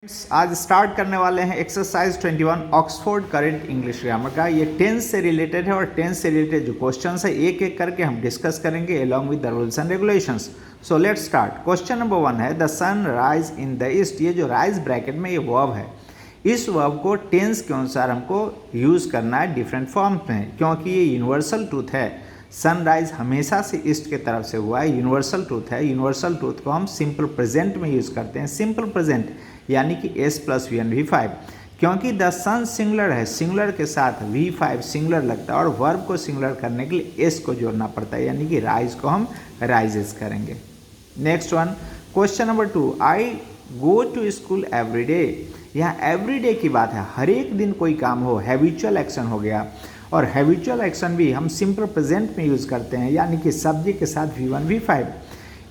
आज स्टार्ट करने वाले हैं exercise 21 Oxford current English grammar का। ये टेंस से रिलेटेड है और टेंस से रिलेटेड जो क्वेश्चंस है एक एक करके हम डिस्कस करेंगे along with the rules and regulations. So let's start. Question number 1 है the sun rise in the east. ये जो राइज ब्रैकेट में ये वर्ब है, इस वर्ब को टेंस के अनुसार हमको यूज़ करना है डिफरेंट फॉर्म में, क्योंकि ये यूनिवर्सल ट्रूथ है। सनराइज हमेशा से ईस्ट के तरफ से हुआ है, यूनिवर्सल ट्रूथ है। यूनिवर्सल ट्रूथ को हम सिंपल प्रेजेंट में यूज़ करते हैं। सिंपल प्रेजेंट यानी कि S + V & V5, क्योंकि द सन सिंगुलर है, सिंगुलर के साथ V5 सिंगुलर लगता है और वर्ब को सिंगुलर करने के लिए S को जोड़ना पड़ता है, यानी कि राइज को हम राइजेस करेंगे। Next one, question number 2, I go to school every day. यहाँ एवरी डे की बात है, हर एक दिन कोई काम हो, हैबिचुअल एक्शन हो गया। और हैबिचुअल एक्शन भी हम सिंपल प्रेजेंट में यूज़ करते हैं, यानी कि सब्जेक्ट के साथ V1 V5।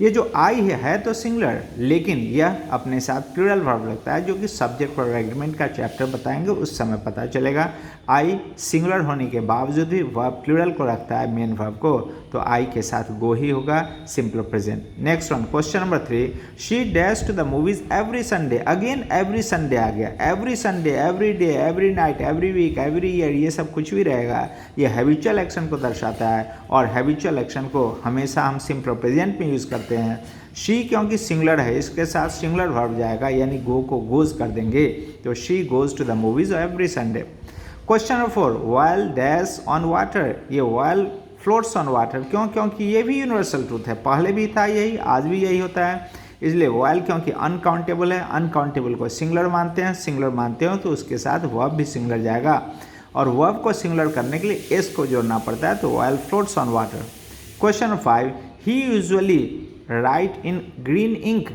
ये जो आई है तो सिंगुलर, लेकिन यह अपने साथ प्लूरल वर्ब लगता है, जो कि सब्जेक्ट और एग्रीमेंट का चैप्टर बताएंगे उस समय पता चलेगा। आई सिंगुलर होने के बावजूद भी वर्ब प्लूरल को रखता है, मेन वर्ब को, तो आई के साथ गो ही होगा, simple present. Next one, question number 3, she dash to the movies every Sunday. Again every Sunday आ गया। Every Sunday, every day, every night, every week, every year, ये सब कुछ भी रहेगा। ये हैबिचुअल एक्शन को दर्शाता है और हैबिचुअल एक्शन को हमेशा हम सिंपल प्रेजेंट में यूज़ करते हैं। शी क्योंकि सिंगुलर है, इसके साथ सिंगुलर वर्ब जाएगा, यानी गो को गोज कर देंगे, तो she goes to the movies every Sunday. Question number 4, oil dash on water. ये व्हाइल फ्लोट्स ऑन वाटर, क्यों? क्योंकि ये भी यूनिवर्सल ट्रूथ है, पहले भी था यही, आज भी यही होता है। इसलिए व्हाइल क्योंकि अनकाउंटेबल है, अनकाउंटेबल को सिंगुलर मानते हैं, सिंगुलर मानते हो तो उसके साथ वर्ब भी सिंगुलर जाएगा, और वर्ब को सिंगुलर करने के लिए एस को जोड़ना पड़ता है, तो oil floats on water. Question number 5, he usually write in green ink.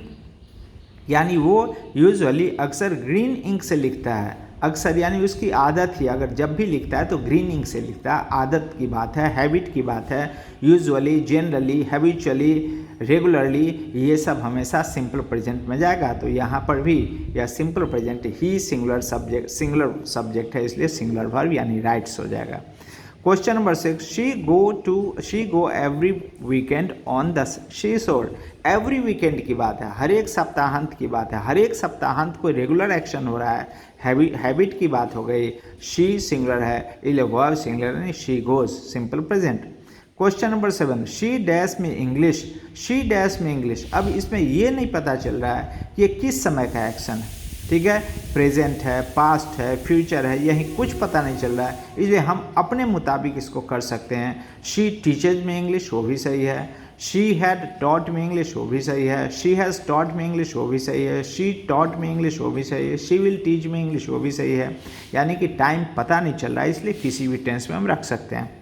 यानी वो यूजुअली अक्सर ग्रीन इंक से लिखता है, अक्सर यानी उसकी आदत ही, अगर जब भी लिखता है तो ग्रीन इंक से लिखता है। आदत की बात है, हैबिट की बात है। यूजुअली, जनरली, हैबिचुअली, रेगुलरली, ये सब हमेशा सिंपल प्रेजेंट में जाएगा, तो यहाँ पर भी यह सिंपल प्रेजेंट ही सिंगुलर सब्जेक्ट है, इसलिए सिंगुलर वर्ब यानी राइट्स हो जाएगा। Question number 6, she go every weekend on the sea shore. Every weekend की बात है, हर एक सप्ताहांत की बात है, हर एक सप्ताहांत कोई रेगुलर एक्शन हो रहा है, हैबिट की बात हो गई। शी सिंगुलर है, इसलिए वर्ब सिंगुलर नहीं, she goes, simple present. Question number 7, she dash में इंग्लिश। शी डैश में इंग्लिश, अब इसमें ये नहीं पता चल रहा है कि ये किस समय का एक्शन है, ठीक है, प्रेजेंट है, पास्ट है, फ्यूचर है, यही कुछ पता नहीं चल रहा है, इसलिए हम अपने मुताबिक इसको कर सकते हैं। शी टीचर्स में इंग्लिश, वो भी सही है। शी हैड टॉट में इंग्लिश, वो भी सही है। शी हैज़ टॉट में इंग्लिश, वो भी सही है। शी टॉट में इंग्लिश, वो भी सही है। शी विल टीच में इंग्लिश, वो भी सही है। यानी कि टाइम पता नहीं चल रहा है, इसलिए किसी भी टेंस में हम रख सकते हैं।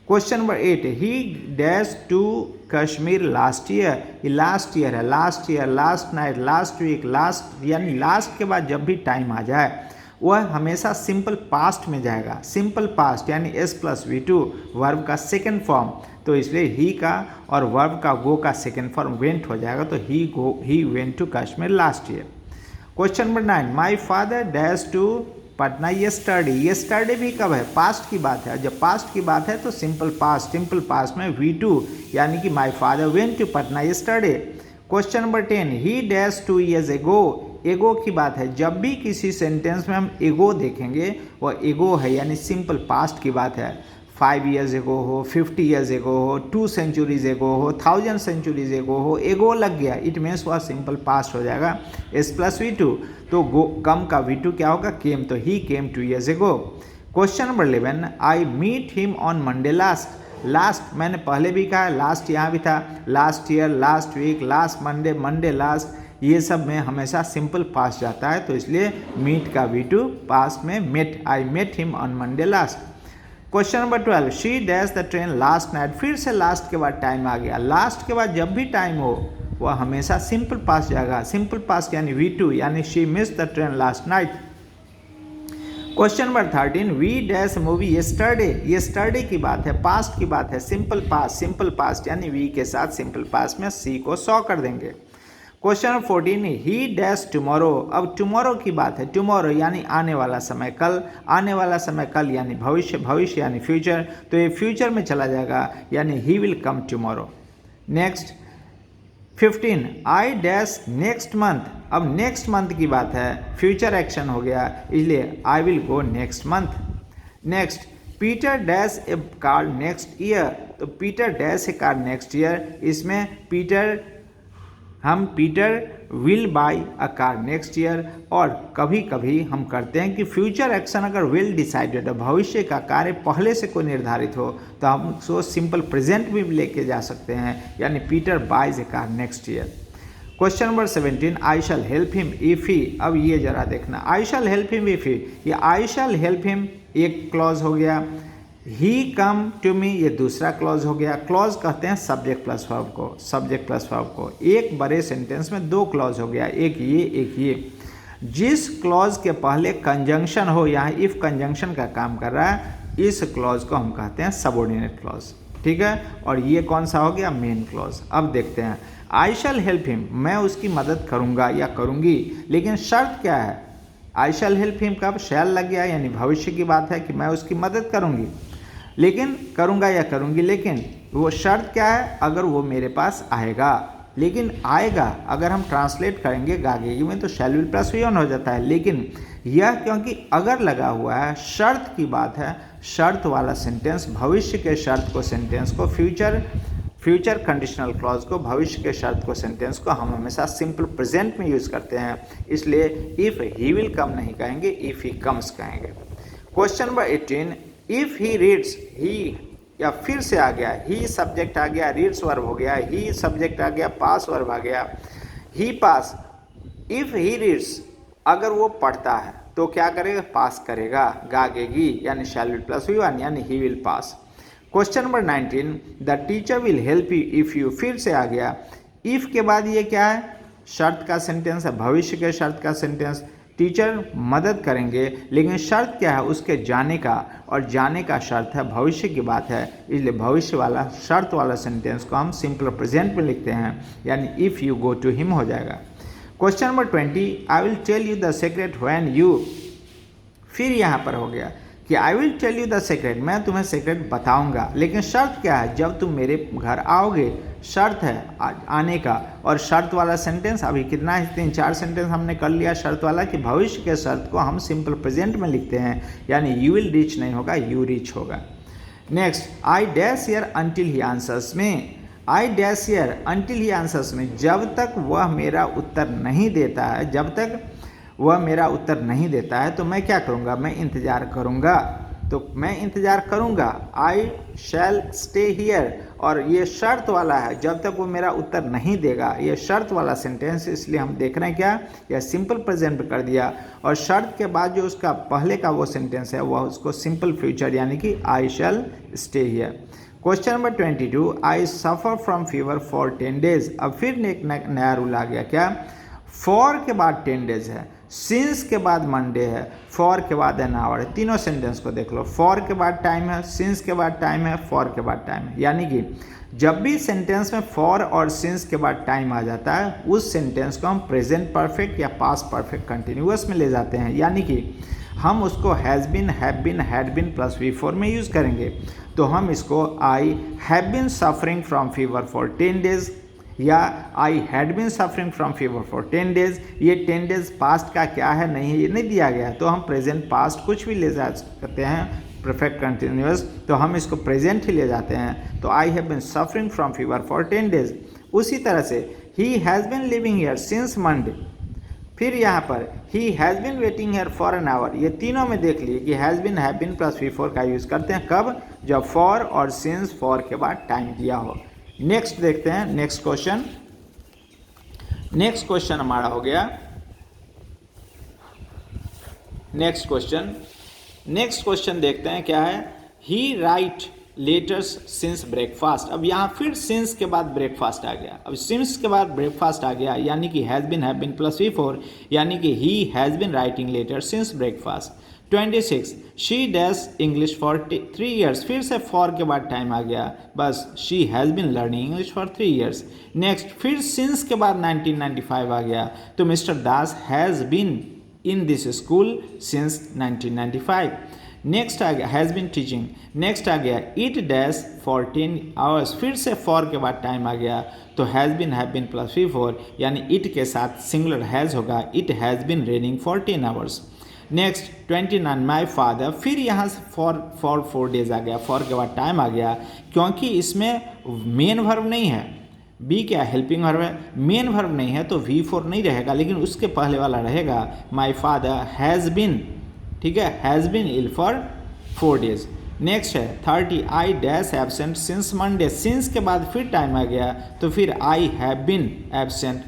Question number 8, he dash to Kashmir last year. ये लास्ट ईयर है, last year, last night, last week, last, यानी लास्ट के बाद जब भी टाइम आ जाए वह हमेशा सिंपल पास्ट में जाएगा। सिंपल पास्ट यानी S + V2 वर्ब का सेकेंड फॉर्म, तो इसलिए ही का और वर्ब का गो का सेकेंड फॉर्म वेंट हो जाएगा, तो he went to Kashmir last year. Question number 9, my father dash to Patna yesterday. Yesterday भी कब है? पास्ट की बात है। जब पास्ट की बात है तो सिंपल पास्ट में V2 यानी कि my father went to Patna yesterday. Question number 10, he dash 2 years ago। एगो की बात है, जब भी किसी सेंटेंस में हम एगो देखेंगे वह एगो है, यानी सिंपल पास्ट की बात है। 5 years ago हो, 50 years ago हो, 2 centuries ago हो, 1000 centuries ago हो, एगो लग गया, इट मीन्स वह सिंपल पास्ट हो जाएगा, S + V2। तो गो कम का V2 क्या होगा? केम, तो he came 2 years ago। Question number 11, I meet him on Monday last. Last मैंने पहले भी कहा, लास्ट यहाँ भी था, last year, last week, last Monday, Monday last, ये सब में हमेशा सिंपल पास्ट जाता है, तो इसलिए मीट का V2 पास्ट में met, I met him on Monday last. Question number 12, she dash the train last night. फिर से लास्ट के बाद टाइम आ गया। लास्ट के बाद जब भी टाइम हो वह हमेशा सिंपल पास्ट जाएगा, सिंपल पास्ट यानी V2, यानी she miss the train last night. Question number 13, we dash movie yesterday. Yesterday की बात है, पास्ट की बात है, सिंपल पास्ट यानी वी के साथ सिंपल पास्ट में सी को 100 कर देंगे। क्वेश्चन नंबर 14, ही डैश टुमारो। अब टुमारो की बात है, टुमारो यानी आने वाला समय, कल, आने वाला समय कल यानी भविष्य, भविष्य यानी फ्यूचर, तो ये फ्यूचर में चला जाएगा, यानी he will come tomorrow. Next 15 I dash next month, अब नेक्स्ट मंथ की बात है, फ्यूचर एक्शन हो गया, इसलिए I will go next month. Next, Peter dash A car next year, तो पीटर डैश ए कार नेक्स्ट ईयर, इसमें Peter will by a car next year. और कभी कभी हम करते हैं कि फ्यूचर एक्शन अगर विल डिसाइडेड हो, भविष्य का कार्य पहले से कोई निर्धारित हो, तो हम उसको सिंपल प्रेजेंट भी लेके जा सकते हैं, यानी Peter buys a car next year. Question number 17, I shall help him if he, अब ये जरा देखना, I shall help him if he, ये आई शैल हेल्प हिम एक क्लॉज हो गया, ही कम टू मी ये दूसरा क्लॉज हो गया। क्लॉज कहते हैं सब्जेक्ट प्लस वर्ब को, सब्जेक्ट प्लस वर्ब को। एक बड़े सेंटेंस में दो क्लॉज हो गया, एक ये। जिस क्लॉज के पहले कंजंक्शन हो, यहाँ इफ कंजंक्शन का काम कर रहा है, इस क्लॉज को हम कहते हैं सबऑर्डिनेट क्लॉज, ठीक है। और ये कौन सा हो गया, मेन क्लॉज। अब देखते हैं, आई शैल हेल्प हिम, मैं उसकी मदद करूँगा या करूँगी, लेकिन शर्त क्या है, आई शैल हेल्प हिम कब शैल लग गया, यानी भविष्य की बात है कि मैं उसकी मदद करूँगी, लेकिन करूँगा या करूँगी, लेकिन वो शर्त क्या है, अगर वो मेरे पास आएगा। लेकिन आएगा अगर हम ट्रांसलेट करेंगे गागेगी में तो shall will plus V one हो जाता है, लेकिन यह क्योंकि अगर लगा हुआ है, शर्त की बात है, शर्त वाला सेंटेंस, भविष्य के शर्त को सेंटेंस को, फ्यूचर कंडीशनल क्लॉज को, भविष्य के शर्त को सेंटेंस को हम हमेशा सिंपल प्रेजेंट में यूज़ करते हैं, इसलिए इफ़ ही विल कम नहीं कहेंगे, इफ़ ही कम्स कहेंगे। Question number 18, if he reads, he या फिर से आ गया, ही सब्जेक्ट आ गया, रीड्स वर्ब हो गया, ही सब्जेक्ट आ गया, पास वर्ब आ गया, ही पास। इफ़ ही रीड्स, अगर वो पढ़ता है तो क्या करेगा, पास करेगा, गागेगी, यानी shall will plus V one, यानी he will pass. Question number 19, the teacher will help you if you, फिर से आ गया, इफ़ के बाद ये क्या है, शर्त का सेंटेंस है, भविष्य के शर्त का सेंटेंस, टीचर मदद करेंगे, लेकिन शर्त क्या है, उसके जाने का, और जाने का शर्त है, भविष्य की बात है, इसलिए भविष्य वाला शर्त वाला सेंटेंस को हम सिंपल प्रेजेंट में लिखते हैं, यानी if you go to him हो जाएगा। Question number 20, I will tell you the secret when you, फिर यहाँ पर हो गया कि I will tell you the secret, मैं तुम्हें सीक्रेट बताऊंगा, लेकिन शर्त क्या है, जब तुम मेरे घर आओगे, शर्त है आने का। और शर्त वाला सेंटेंस अभी कितना है, 3-4 सेंटेंस हमने कर लिया शर्त वाला, कि भविष्य के शर्त को हम सिंपल प्रेजेंट में लिखते हैं, यानी यू विल रीच नहीं होगा, यू रीच होगा। Next, I dash here until he answers में, I dash here until he answers में, जब तक वह मेरा उत्तर नहीं देता है, जब तक वह मेरा उत्तर नहीं देता है तो मैं क्या करूँगा, मैं इंतज़ार करूँगा, तो मैं इंतज़ार करूँगा, आई शैल स्टे हियर, और ये शर्त वाला है, जब तक वो मेरा उत्तर नहीं देगा, ये शर्त वाला सेंटेंस, इसलिए हम देख रहे हैं क्या, यह सिंपल प्रेजेंट कर दिया, और शर्त के बाद जो उसका पहले का वो सेंटेंस है वह उसको सिंपल फ्यूचर, यानी कि I shall stay here. Question number 22, I suffer from fever for 10 days, अब फिर एक नया रूल आ गया, क्या, फॉर के बाद 10 डेज है, सिंस के बाद मंडे है, फॉर के बाद एन आवर है, तीनों सेंटेंस को देख लो, फॉर के बाद टाइम है, सिंस के बाद टाइम है, फॉर के बाद टाइम है, यानी कि जब भी सेंटेंस में फॉर और सिंस के बाद टाइम आ जाता है, उस सेंटेंस को हम प्रेजेंट परफेक्ट या पास्ट परफेक्ट कंटिन्यूअस में ले जाते हैं, यानी कि हम उसको has been, have been, had been plus V4 में यूज़ करेंगे। तो हम इसको I have been suffering from fever for 10 days, या I had been suffering from fever for 10 days, ये 10 डेज पास्ट का क्या है, नहीं, ये नहीं दिया गया है, तो हम प्रेजेंट पास्ट कुछ भी ले जा सकते हैं, परफेक्ट कंटिन्यूअस, तो हम इसको प्रेजेंट ही ले जाते हैं, तो आई have been suffering from fever for 10 days. उसी तरह से ही has been living here since Monday, फिर यहाँ पर ही has bin waiting here for an hour, ये तीनों में देख लिए कि has been, have been plus V4 का यूज़ करते हैं, कब, जब फॉर और सिंस, फॉर के बाद टाइम दिया हो। नेक्स्ट देखते हैं, नेक्स्ट क्वेश्चन हमारा हो गया, नेक्स्ट क्वेश्चन देखते हैं क्या है, ही राइट लेटर्स सिंस ब्रेकफास्ट। अब यहाँ फिर सिंस के बाद ब्रेकफास्ट आ गया, अब सिंस के बाद ब्रेकफास्ट आ गया, यानी कि has been, have been plus V4, यानी कि he has been writing letters since breakfast. 26, she dash English for 3 years, फिर से फॉर के बाद टाइम आ गया, बस she has been learning English for 3 years. Next, फिर सिंस के बाद 1995 आ गया, तो mister Das has been in this school since 1995। Next आ गया हैज़ बिन टीचिंग, नेक्स्ट आ गया इट डैश फॉर 10 आवर्स, फिर से फॉर के बाद टाइम आ गया तो has been have been plus V four, यानी इट के साथ सिंगुलर हैज़ होगा, it has been raining for 10 hours. Next 29 my father, फिर यहाँ से फॉर 4 डेज आ गया, फॉर के बाद टाइम आ गया, क्योंकि इसमें मेन वर्ब नहीं है, बी क्या हेल्पिंग वर्ब है, मेन वर्ब नहीं है तो V4 नहीं रहेगा, लेकिन उसके पहले वाला रहेगा माई फादर हैज़ बिन, ठीक है, has been ill for 4 days. Next है 30 I dash absent since Monday, since के बाद फिर टाइम आ गया तो फिर I have been absent.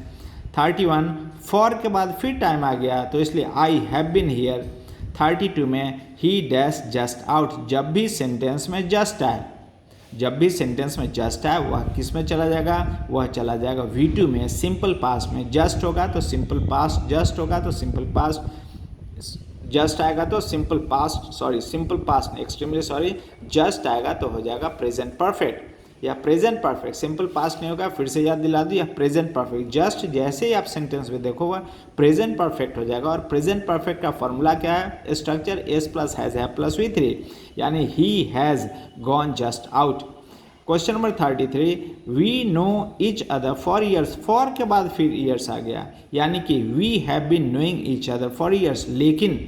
31 for के बाद फिर टाइम आ गया तो इसलिए आई हैव बिन हियर। 32 में ही डैश जस्ट आउट, जब भी सेंटेंस में जस्ट आए, जब भी सेंटेंस में जस्ट आए वह किस में चला जाएगा, वह चला जाएगा V2 में, सिंपल पास्ट में। जस्ट होगा तो सिंपल पास्ट, जस्ट होगा तो सिंपल पास्ट, जस्ट आएगा तो simple past, sorry simple past extremely sorry, just आएगा तो हो जाएगा प्रेजेंट परफेक्ट या प्रेजेंट परफेक्ट। सिंपल पास्ट नहीं होगा, फिर से याद दिला दूँ, या प्रेजेंट परफेक्ट। जस्ट जैसे ही आप सेंटेंस में देखो वह प्रेजेंट परफेक्ट हो जाएगा। और प्रेजेंट परफेक्ट का फॉर्मूला क्या है, structure S plus has have plus V3, यानी he has gone just out. Question number 33 we know each other for years, for के बाद फिर ईयर्स आ गया, यानी कि we have been knowing each other for years. लेकिन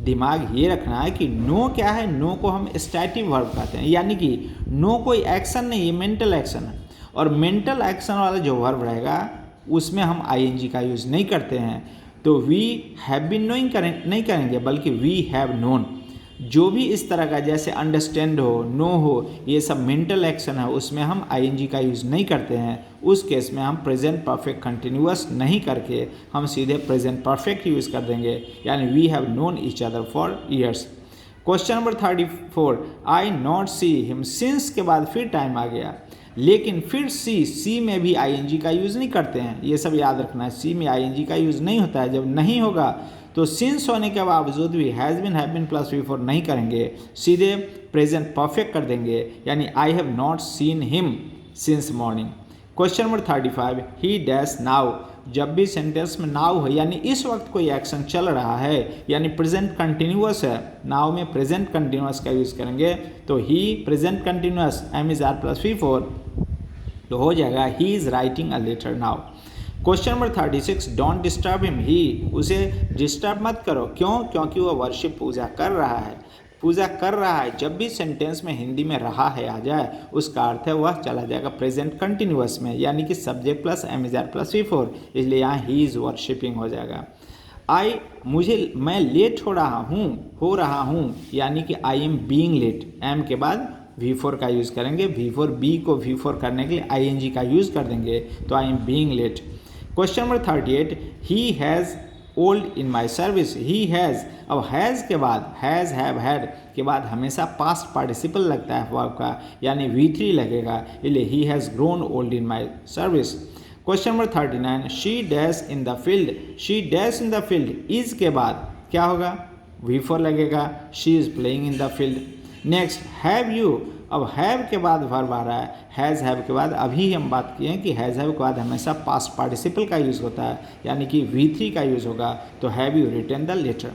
दिमाग ये रखना है कि नो क्या है, नो को हम स्टैटिक वर्ब कहते हैं, यानी कि नो कोई एक्शन नहीं, ये मेंटल एक्शन है। और मेंटल एक्शन वाला जो वर्ब रहेगा उसमें हम ING का यूज़ नहीं करते हैं, तो वी हैव बीन नोइंग नहीं करेंगे, बल्कि वी हैव नोन। जो भी इस तरह का जैसे अंडरस्टैंड हो, नो हो, ये सब मेंटल एक्शन है, उसमें हम ING का यूज़ नहीं करते हैं। उस केस में हम प्रेजेंट परफेक्ट कंटिन्यूअस नहीं करके हम सीधे प्रेजेंट परफेक्ट यूज़ कर देंगे, यानी we have known each other for years. Question number 34 I not see him, since के बाद फिर टाइम आ गया, लेकिन फिर सी में भी ING का यूज़ नहीं करते हैं, ये सब याद रखना है। सी में ING का यूज़ नहीं होता है, जब नहीं होगा तो सिंस होने के बावजूद भी has been have been plus V4 नहीं करेंगे, सीधे प्रेजेंट परफेक्ट कर देंगे, यानी I have not seen him since morning. Question number 35 he dash now, जब भी सेंटेंस में नाउ है यानी इस वक्त कोई एक्शन चल रहा है, यानी प्रेजेंट कंटिन्यूअस है, नाउ में प्रेजेंट कंटिन्यूअस का यूज़ करेंगे तो ही present continuous MR plus V4 तो हो जाएगा he is writing a letter now. Question number 36 don't disturb him, ही उसे डिस्टर्ब मत करो, क्यों, क्योंकि वह वर्शिप पूजा कर रहा है, पूजा कर रहा है। जब भी सेंटेंस में हिंदी में रहा है आ जाए उसका अर्थ है वह चला जाएगा प्रेजेंट कंटिन्यूअस में, यानी कि subject plus MR plus V4, इसलिए यहाँ ही इज़ वर्शिपिंग हो जाएगा। मैं लेट हो रहा हूँ, यानी कि I am being late, am के बाद V4 का यूज़ करेंगे, V4 बी को V4 करने के लिए ING का यूज़ कर देंगे, तो I am being late. Question number 38 he has old in my service, he has, अब हैज़ के बाद हैज़ हैव हैड के बाद हमेशा पास्ट पार्टिसिपल लगता है वर्ब का, यानी V3 लगेगा, इसलिए he has grown old in my service. Question number 39 she dash in the field, she dash in the field is के बाद क्या होगा, V4 लगेगा, she is playing in the field. Next have you, अब have के बाद verb आ रहा है, हैज़ हैव के बाद अभी हम बात किए हैं कि हैज़ हैव के बाद हमेशा पास्ट पार्टिसिपल का यूज़ होता है, यानी कि V3 का यूज़ होगा, तो have you written the letter.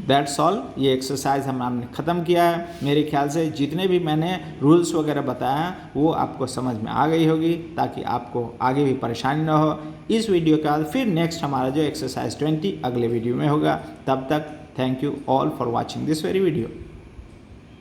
That's all, ये एक्सरसाइज हमने ख़त्म किया है। मेरे ख्याल से जितने भी मैंने रूल्स वगैरह बताया वो आपको समझ में आ गई होगी, ताकि आपको आगे भी परेशानी ना हो। इस वीडियो के बाद फिर नेक्स्ट हमारा जो एक्सरसाइज 20 अगले वीडियो में होगा। तब तक thank you all for watching this very video.